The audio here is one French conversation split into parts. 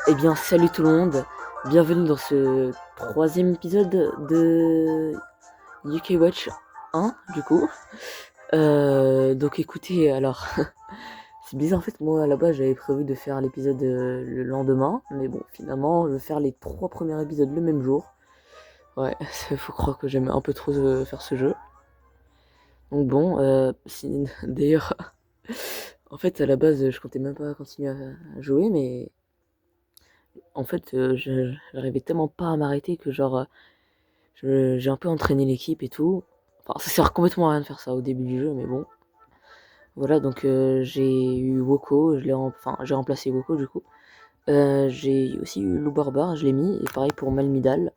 Eh bien, salut tout le monde, bienvenue dans ce troisième épisode de UK Watch 1, du coup. Donc écoutez, alors, c'est bizarre en fait, moi à la base j'avais prévu de faire l'épisode le lendemain, mais bon, finalement, je vais faire les 3 premiers épisodes le même jour. Ouais, faut croire que j'aime un peu trop faire ce jeu. Donc bon, d'ailleurs, en fait à la base je comptais même pas continuer à jouer, mais en fait j'arrivais tellement pas à m'arrêter que genre... j'ai un peu entraîné l'équipe et tout. Enfin, ça sert complètement à rien de faire ça au début du jeu, mais bon. Voilà, donc j'ai eu Woko, enfin, j'ai remplacé Woko du coup. J'ai aussi eu Lou Barbar, je l'ai mis, et pareil pour Malmidal.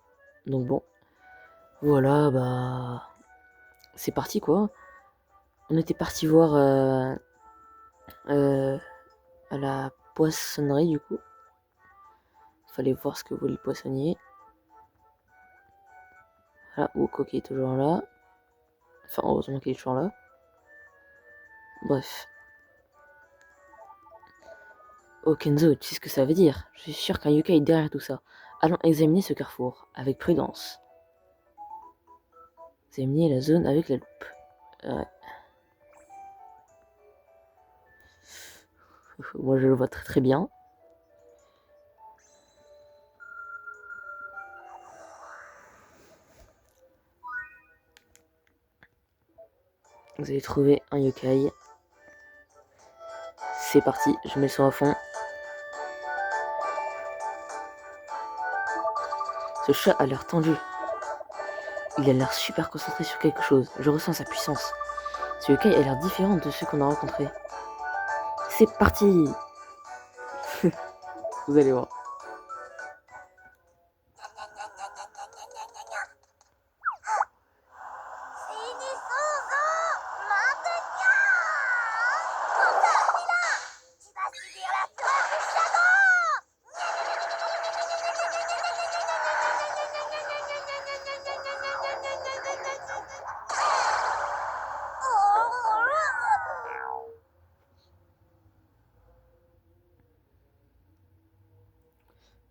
Donc bon, voilà, bah... C'est parti quoi. On était parti voir euh, à la poissonnerie du coup. Fallait voir ce que voulait le poissonnier. Voilà, Woko qui est toujours là. Enfin, heureusement qu'il est toujours là. Bref. Oh Kenzo, tu sais ce que ça veut dire? Je suis sûr qu'un yokai est derrière tout ça. Allons examiner ce carrefour, avec prudence. Examiner la zone avec la loupe. Ouais. Moi je le vois très très bien. Vous avez trouvé un yokai. C'est parti, je mets le son à fond. Ce chat a l'air tendu. Il a l'air super concentré sur quelque chose. Je ressens sa puissance. Ce yokai a l'air différent de ceux qu'on a rencontrés. C'est parti. Vous allez voir.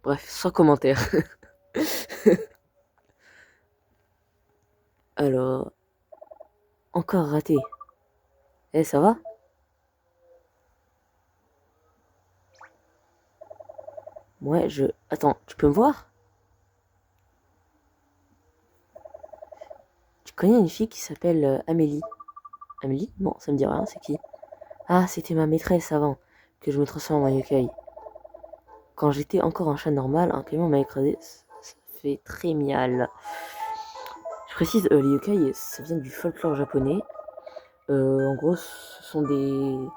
Bref, sans commentaire. Alors, encore raté. Eh, ça va? Ouais, Attends, tu peux me voir? Tu connais une fille qui s'appelle Amélie? Amélie? Non, ça me dit rien, c'est qui? Ah, c'était ma maîtresse avant que je me transforme en yokai. Quand j'étais encore un chat normal, un camion m'a écrasé. Ça fait très mial. Je précise, les yokai, ça vient du folklore japonais. En gros, ce sont des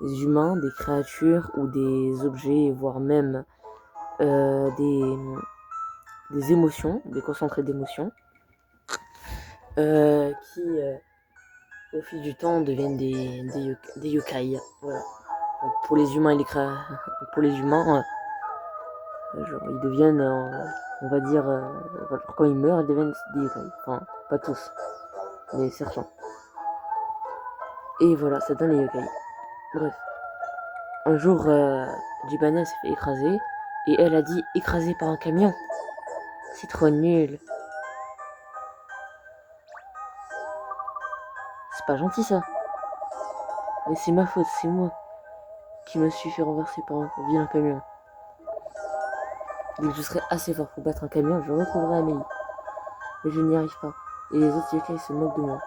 humains, des créatures ou des objets, voire même euh, des, des émotions, des concentrés d'émotions, qui, au fil du temps, deviennent des yokai. Voilà. Donc, pour les humains et pour les humains, genre, ils deviennent, on va dire, quand ils meurent, ils deviennent des yokai. Enfin, pas tous, mais certains. Et voilà, ça donne les yokai. Bref. Un jour, Jibana s'est fait écraser, et elle a dit écrasée par un camion. C'est trop nul. C'est pas gentil ça. Mais c'est ma faute, c'est moi qui me suis fait renverser par un vilain camion. Dès que je serai assez fort pour battre un camion, je retrouverai Amélie. Mais je n'y arrive pas. Et les autres yokai se moquent de moi.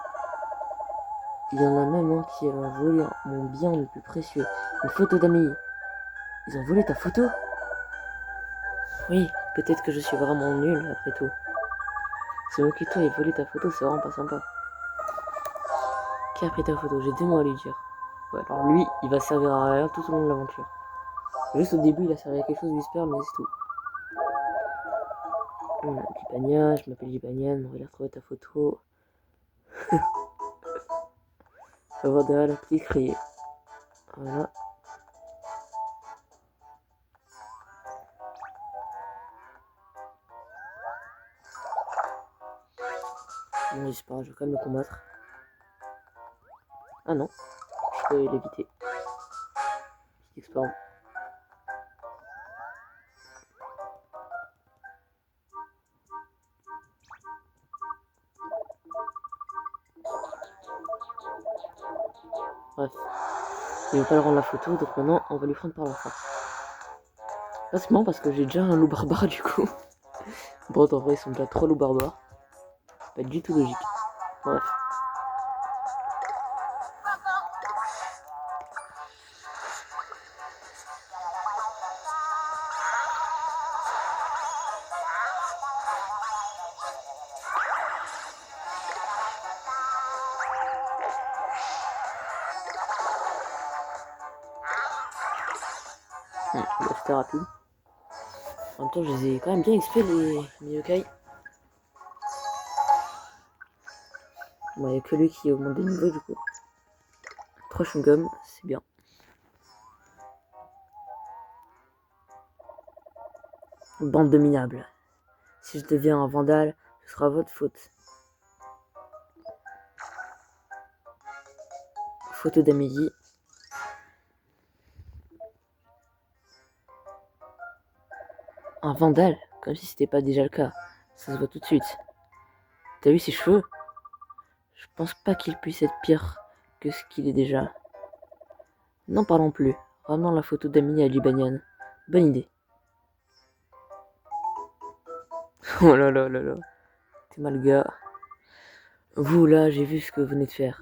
Il y en a même un qui a volé mon bien le plus précieux, une photo d'Amélie. Ils ont volé ta photo? Oui, peut-être que je suis vraiment nul après tout. Se moquer de toi et voler ta photo, c'est vraiment pas sympa. Qui a pris ta photo? J'ai 2 mots à lui dire. Ouais, alors lui, il va servir à rien tout au long de l'aventure. Juste au début, il a servi à quelque chose, j'espère, mais c'est tout. Jibania, je m'appelle Jibania, on va aller retrouver ta photo. Je vais voir derrière la petite criée. Voilà. Non, j'espère, je vais quand même le combattre. Ah non, je peux l'éviter. Petite expérience. Bref. Il veut pas le rendre la photo, donc maintenant on va lui prendre par la fin. Là c'est marrant parce que j'ai déjà un loup barbare du coup. Bon, en vrai ils sont déjà 3 loups barbares. Pas du tout logique. Bref. Bon, c'était rapide. En même temps, je les ai quand même bien XP les yokai. Bon, il n'y a que lui qui augmente des niveaux du coup. 3 chewing-gums, c'est bien. Bande de minables. Si je deviens un vandale, ce sera votre faute. Photo d'Amélie. Un vandale, comme si c'était pas déjà le cas. Ça se voit tout de suite. T'as vu ses cheveux? Je pense pas qu'il puisse être pire que ce qu'il est déjà. N'en parlons plus. Ramenons la photo d'Amélie à Libanian. Bonne idée. Oh là là là là. T'es mal gars. Vous là, j'ai vu ce que vous venez de faire.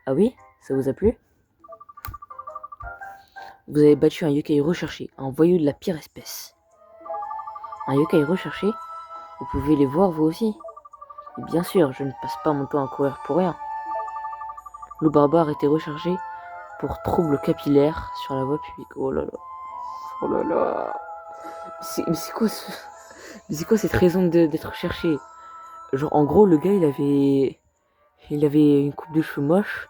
Ah oui? Ça vous a plu? Vous avez battu un yokai recherché, un voyou de la pire espèce. Un yokai recherché? Vous pouvez les voir vous aussi? Et bien sûr, je ne passe pas mon temps à courir pour rien. Le barbare était recherché pour troubles capillaires sur la voie publique. Oh là là. Oh là là. Mais c'est quoi cette raison d'être recherché? Genre en gros le gars il avait une coupe de cheveux moche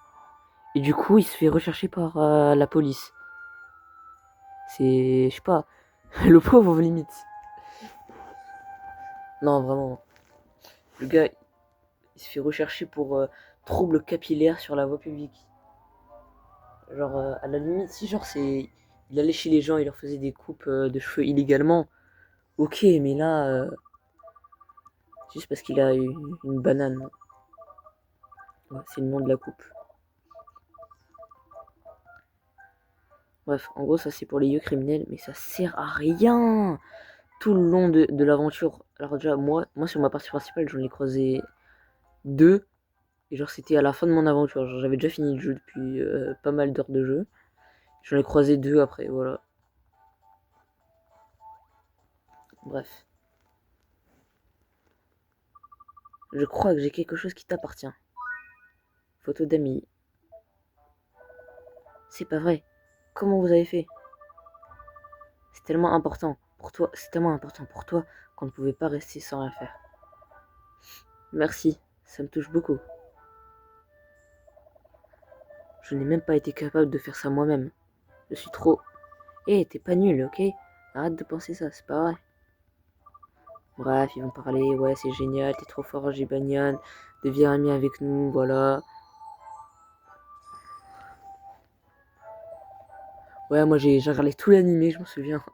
et du coup il se fait rechercher par la police. C'est, je sais pas, le pauvre limite. Non vraiment, le gars il se fait rechercher pour troubles capillaires sur la voie publique. Genre à la limite si genre c'est, il allait chez les gens, il leur faisait des coupes de cheveux illégalement. Ok mais là juste parce qu'il a une banane. Ouais, c'est le nom de la coupe. Bref, en gros, ça c'est pour les yeux criminels, mais ça sert à rien tout le long de l'aventure. Alors déjà, moi sur ma partie principale, j'en ai croisé 2. Et genre, c'était à la fin de mon aventure. Genre, j'avais déjà fini le jeu depuis pas mal d'heures de jeu. J'en ai croisé 2 après, voilà. Bref. Je crois que j'ai quelque chose qui t'appartient. Photo d'amis. C'est pas vrai. Comment vous avez fait? C'est tellement important pour toi. C'est tellement important pour toi qu'on ne pouvait pas rester sans rien faire. Merci, ça me touche beaucoup. Je n'ai même pas été capable de faire ça moi-même. Je suis trop... t'es pas nul, ok? Arrête de penser ça, c'est pas vrai. Bref, ils vont parler, ouais, c'est génial, t'es trop fort, Gibanian, deviens ami avec nous, voilà. Ouais, moi j'ai regardé tout l'animé, je m'en souviens.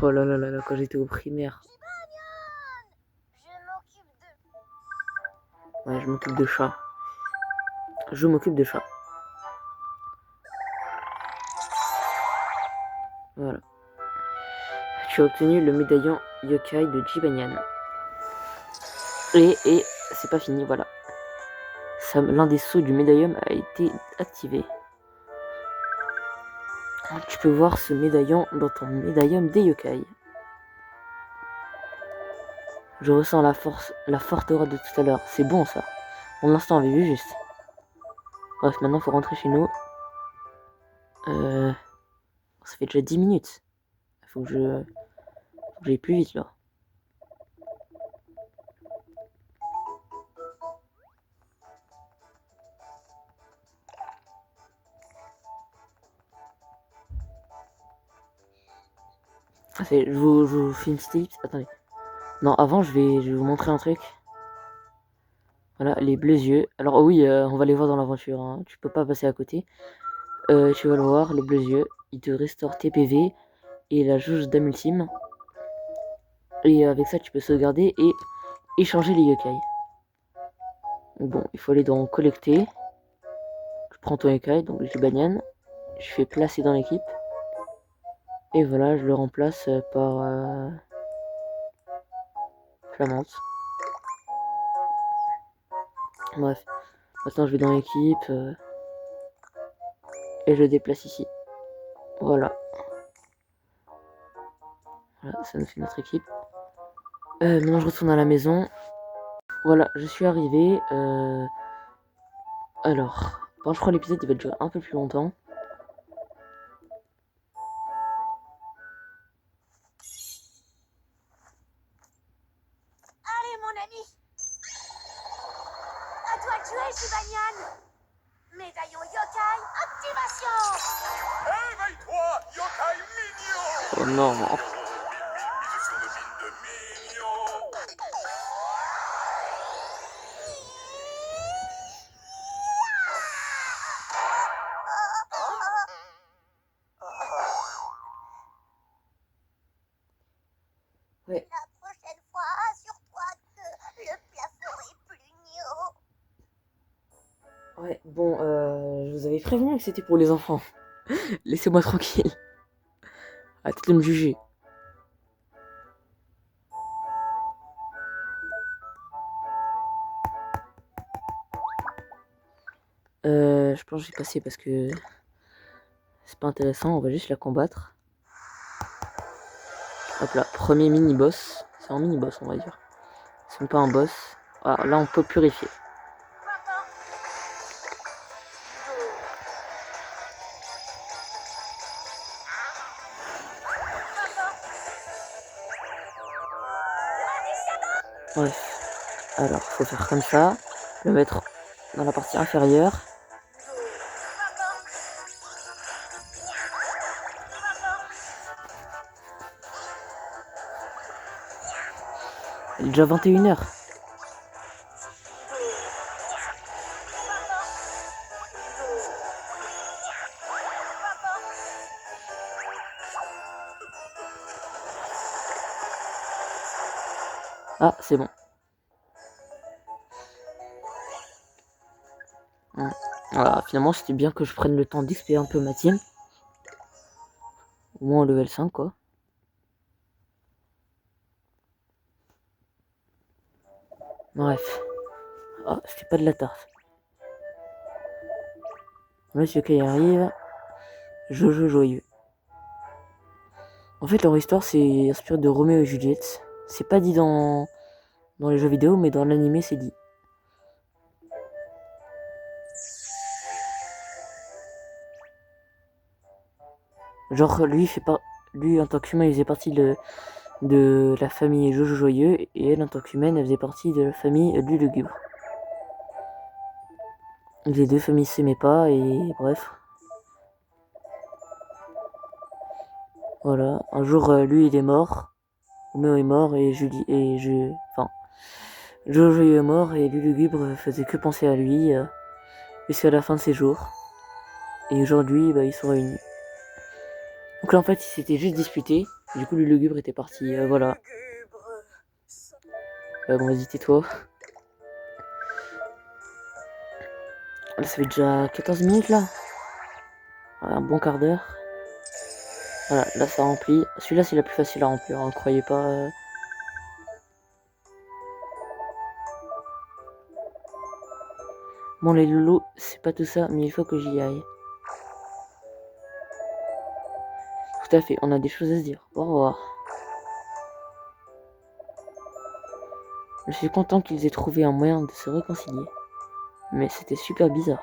Oh là là là là, quand j'étais au primaire. Ouais, je m'occupe de chat. Je m'occupe de chat. Voilà. Tu as obtenu le médaillon yokai de Gibanian. Et c'est pas fini, voilà. L'un des sauts du médaillon a été activé. Tu peux voir ce médaillon dans ton médaillon des yokai. Je ressens la forte aura de tout à l'heure. C'est bon ça. Pour l'instant, on avait vu juste. Bref, maintenant faut rentrer chez nous. Ça fait déjà 10 minutes. Faut que j'aille plus vite là. Je vous fais une petite ellipse. Attendez. Non, avant je vais vous montrer un truc. Voilà, les bleus yeux. Alors oh oui, on va les voir dans l'aventure. Hein. Tu peux pas passer à côté. Tu vas le voir, le bleu yeux. Il te restaure tes PV et la jauge d'âme ultime. Et avec ça, tu peux sauvegarder et échanger les yokai. Bon, il faut aller dans collecter. prends ton écaille, donc j'ai Banyan, je fais placer dans l'équipe. Et voilà, je le remplace par Flamante. Bref, maintenant je vais dans l'équipe et je le déplace ici. Voilà. Voilà, ça nous fait notre équipe. Maintenant je retourne à la maison. Voilà, je suis arrivé. Alors, bon, je crois que l'épisode va durer un peu plus longtemps. Allez, mon ami. À toi de jouer, Shubanian. Médaillon yokai, activation. Éveille-toi, yokai mignon. Oh non. Mise sur le mine de mignon. Ouais. La prochaine fois, assure-toi que le plafond est plus new. Ouais, bon, je vous avais prévenu que c'était pour les enfants. Laissez-moi tranquille. Arrêtez de me juger. Je pense que je vais passer parce que c'est pas intéressant, on va juste la combattre. Hop là, premier mini-boss. C'est un mini-boss, on va dire. C'est même pas un boss. Alors là, on peut purifier. Bref. Alors, faut faire comme ça. Le mettre dans la partie inférieure. Il est déjà 21h. Ah, c'est bon. Voilà, finalement, c'était bien que je prenne le temps d'XP un peu ma team. Au moins au level 5, quoi. Bref. Ah, c'était pas de la tarte. Monsieur Kay arrive. Jojo joyeux. En fait, leur histoire, c'est inspiré de Roméo et Juliette. C'est pas dit dans les jeux vidéo, mais dans l'animé, c'est dit. Genre, lui, en tant qu'humain, il faisait partie de la famille Jojo Joyeux, et elle, en tant qu'humaine, elle faisait partie de la famille Lui Lugubre. Les deux familles s'aimaient pas, et bref. Voilà. Un jour, lui, il est mort. Roméo est mort, et Jojo Joyeux est mort, et Lui Lugubre faisait que penser à lui, jusqu'à la fin de ses jours. Et aujourd'hui, bah, ils sont réunis. Donc là, en fait, ils s'étaient juste disputés. Du coup, le lugubre était parti. Voilà. Bon, vas-y, tais-toi. Là, ça fait déjà 14 minutes, là. Voilà, un bon quart d'heure. Voilà, là, ça remplit. Celui-là, c'est la plus facile à remplir, hein, croyez pas. Bon, les lolos, c'est pas tout ça, mais il faut que j'y aille. Tout à fait, on a des choses à se dire. Au revoir. Je suis content qu'ils aient trouvé un moyen de se réconcilier. Mais c'était super bizarre.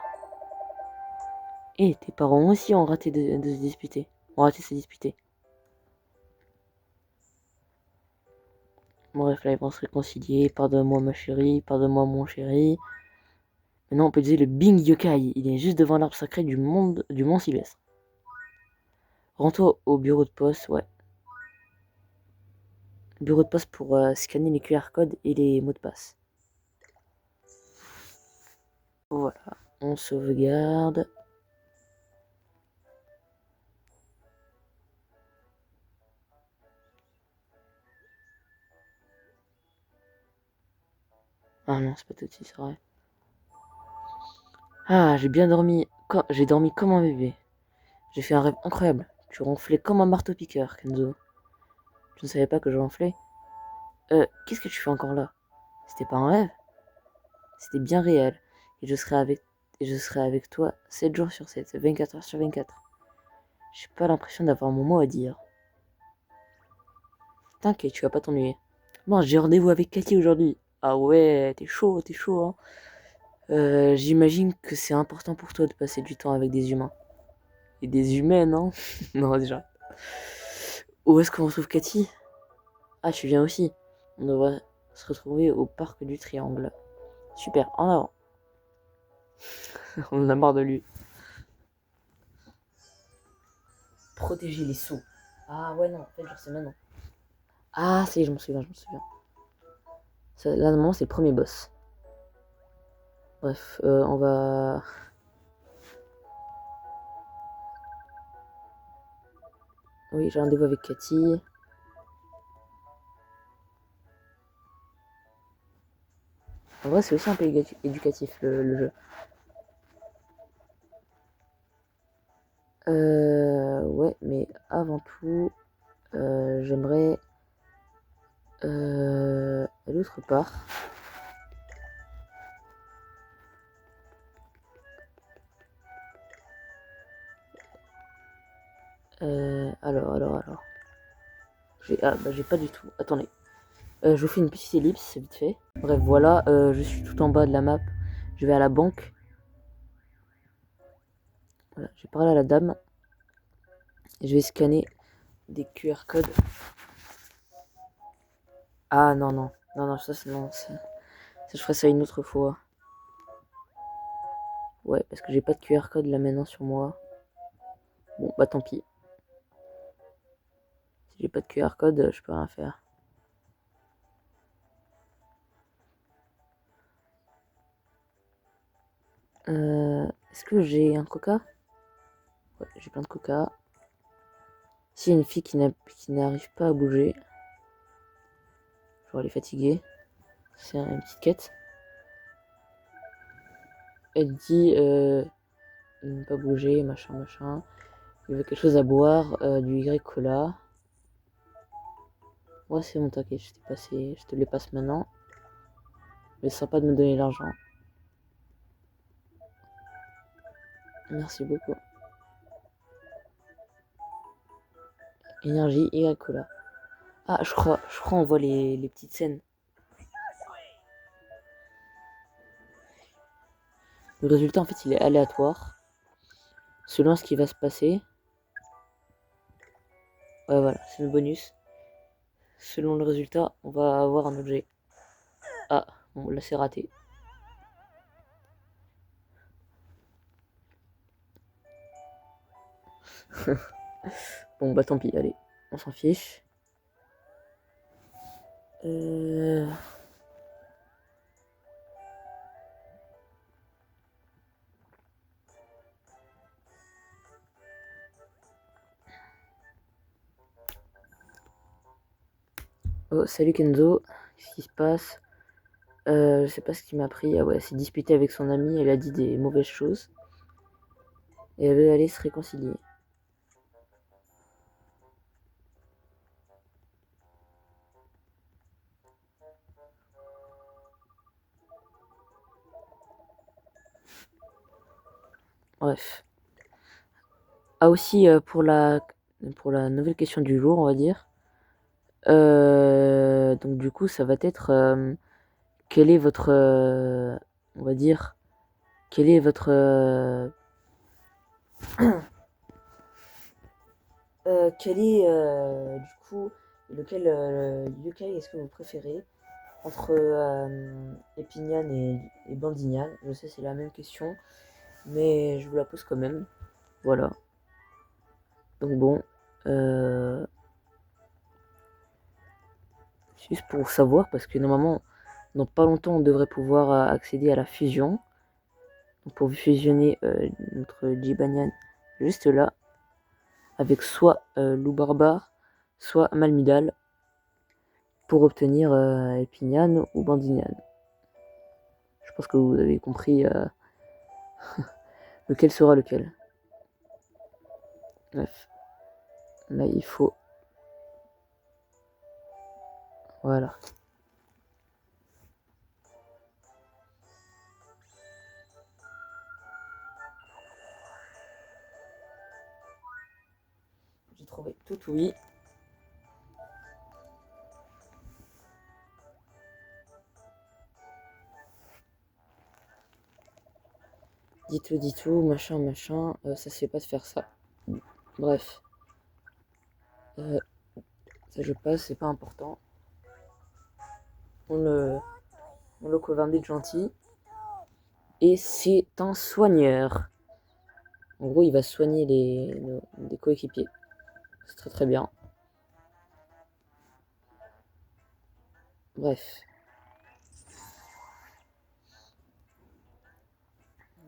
Et tes parents aussi ont raté de se disputer. Ont raté de se disputer. Bref, là, ils vont se réconcilier. Pardonne-moi, ma chérie. Pardonne-moi, mon chéri. Maintenant, on peut utiliser le Bing Yokai. Il est juste devant l'arbre sacré du Mont Sylvestre. Rends-toi au bureau de poste, ouais. Bureau de poste pour scanner les QR codes et les mots de passe. Voilà, on sauvegarde. Ah non, c'est pas tout de suite, c'est vrai. Ah, j'ai bien dormi J'ai dormi comme un bébé. J'ai fait un rêve incroyable. Tu ronflais comme un marteau-piqueur, Kenzo. Tu ne savais pas que je ronflais? Qu'est-ce que tu fais encore là? C'était pas un rêve? C'était bien réel. Et je serai avec toi 7 jours sur 7, 24 heures sur 24. J'ai pas l'impression d'avoir mon mot à dire. T'inquiète, tu vas pas t'ennuyer. Bon, j'ai rendez-vous avec Cathy aujourd'hui. Ah ouais, t'es chaud, hein. J'imagine que c'est important pour toi de passer du temps avec des humains. Et des humaines, hein. Non, déjà. Où est-ce qu'on retrouve Cathy? Ah, tu viens aussi. On devrait se retrouver au parc du Triangle. Super, en avant. On en a marre de lui. Protéger les sceaux. Ah ouais, non, en fait, je sais maintenant. Ah, si, je m'en souviens. Là, normalement, c'est le premier boss. Bref, on va... Oui, j'ai rendez-vous avec Cathy. En vrai, c'est aussi un peu éducatif, le jeu. Ouais, mais avant tout, j'aimerais aller autre part. Alors. J'ai pas du tout. Attendez. Je vous fais une petite ellipse, vite fait. Bref, voilà, je suis tout en bas de la map. Je vais à la banque. Voilà, j'ai parlé à la dame. Et je vais scanner des QR codes. Ah non, ça c'est non. Ça, je ferai ça une autre fois. Ouais, parce que j'ai pas de QR code là maintenant sur moi. Bon, bah tant pis. Si j'ai pas de QR code, je peux rien faire. Est-ce que j'ai un coca? Ouais, j'ai plein de coca. S'il y a une fille qui n'arrive pas à bouger, genre elle est fatiguée, c'est une petite quête. Elle dit ne pas bouger, machin. Il veut quelque chose à boire, du Y cola. Ouais, c'est bon, t'inquiète, je te les passe maintenant. Mais c'est sympa de me donner l'argent. Merci beaucoup. Énergie Y cola. Ah, je crois on voit les petites scènes. Le résultat, en fait, il est aléatoire. Selon ce qui va se passer. Ouais, voilà, c'est le bonus. Selon le résultat, on va avoir un objet. Ah, bon, là, c'est raté. Bon, bah tant pis, allez, on s'en fiche. Oh, salut Kenzo, qu'est-ce qui se passe? Je sais pas ce qui m'a pris. Ah ouais, elle s'est disputée avec son ami, elle a dit des mauvaises choses. Et elle veut aller se réconcilier. Bref. Ah aussi, pour la nouvelle question du jour, on va dire. Donc du coup, ça va être quel est votre, on va dire, quel est votre, quel est du coup, lequel yokai est-ce que vous préférez entre Epinian et Bandignan? Je sais, c'est la même question, mais je vous la pose quand même. Voilà. Donc bon, juste pour savoir, parce que normalement, dans pas longtemps, on devrait pouvoir accéder à la fusion. Donc pour fusionner notre Jibanyan juste là, avec soit Loup Barbare, soit Malmudal, pour obtenir Epinian ou Bandignan. Je pense que vous avez compris Lequel sera lequel? Bref. Là, il faut... Voilà. J'ai trouvé tout oui. Dis tout, machin, machin. Ça se fait pas de faire ça. Bref. Ça je passe, c'est pas important. Mon loco Vandit gentil. Et c'est un soigneur. En gros, il va soigner des coéquipiers. C'est très très bien. Bref.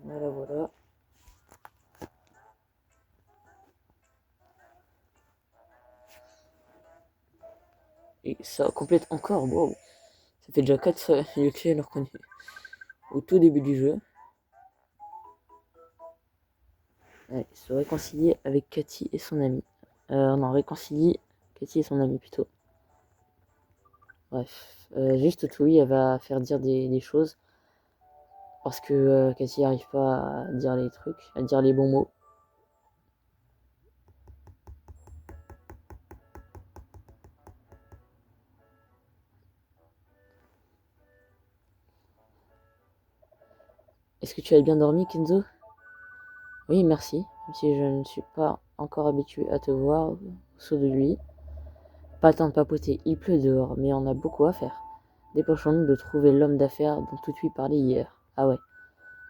Voilà, voilà. Et ça complète encore, wow. Ça fait déjà 4 Yuki alors qu'on est au tout début du jeu. Allez, se réconcilier avec Cathy et son ami. Non, réconcilie Cathy et son ami plutôt. Bref, juste Toui, elle va faire dire des choses. Parce que Cathy n'arrive pas à dire les trucs, à dire les bons mots. Est-ce que tu as bien dormi, Kenzo? Oui, merci. Même si je ne suis pas encore habitué à te voir au saut de lui. Pas le temps de papoter, il pleut dehors, mais on a beaucoup à faire. Dépêchons-nous de trouver l'homme d'affaires dont Toutui parlait hier. Ah ouais,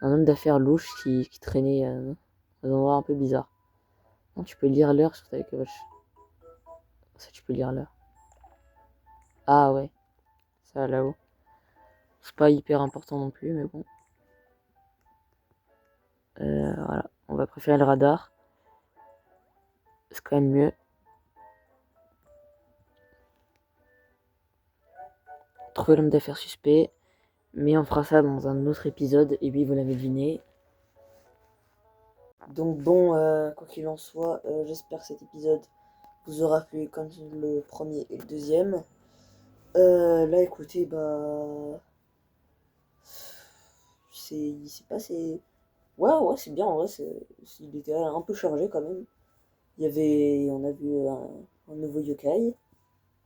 un homme d'affaires louche qui traînait dans un endroit un peu bizarre. Non, tu peux lire l'heure sur ta watch. Ça, tu peux lire l'heure. Ah ouais, ça là-haut. C'est pas hyper important non plus, mais bon. Voilà, on va préférer le radar. C'est quand même mieux. Trouver l'homme d'affaires suspect. Mais on fera ça dans un autre épisode. Et oui, vous l'avez deviné. Donc bon, quoi qu'il en soit, j'espère que cet épisode vous aura plu comme le premier et le deuxième. Là, écoutez, bah... il s'est passé... Ouais, c'est bien, en vrai, il était un peu chargé quand même. On a vu un nouveau yokai,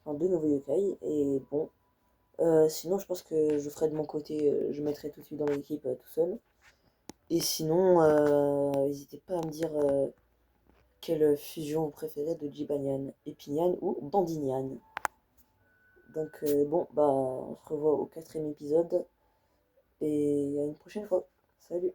enfin 2 nouveaux yokai, et bon. Sinon, je pense que je ferai de mon côté, je mettrai tout de suite dans l'équipe tout seul. Et sinon, n'hésitez pas à me dire quelle fusion vous préférez de Jibanyan, Epinyan ou Bandinyan. Donc bon, bah on se revoit au 4e épisode et à une prochaine fois. Salut!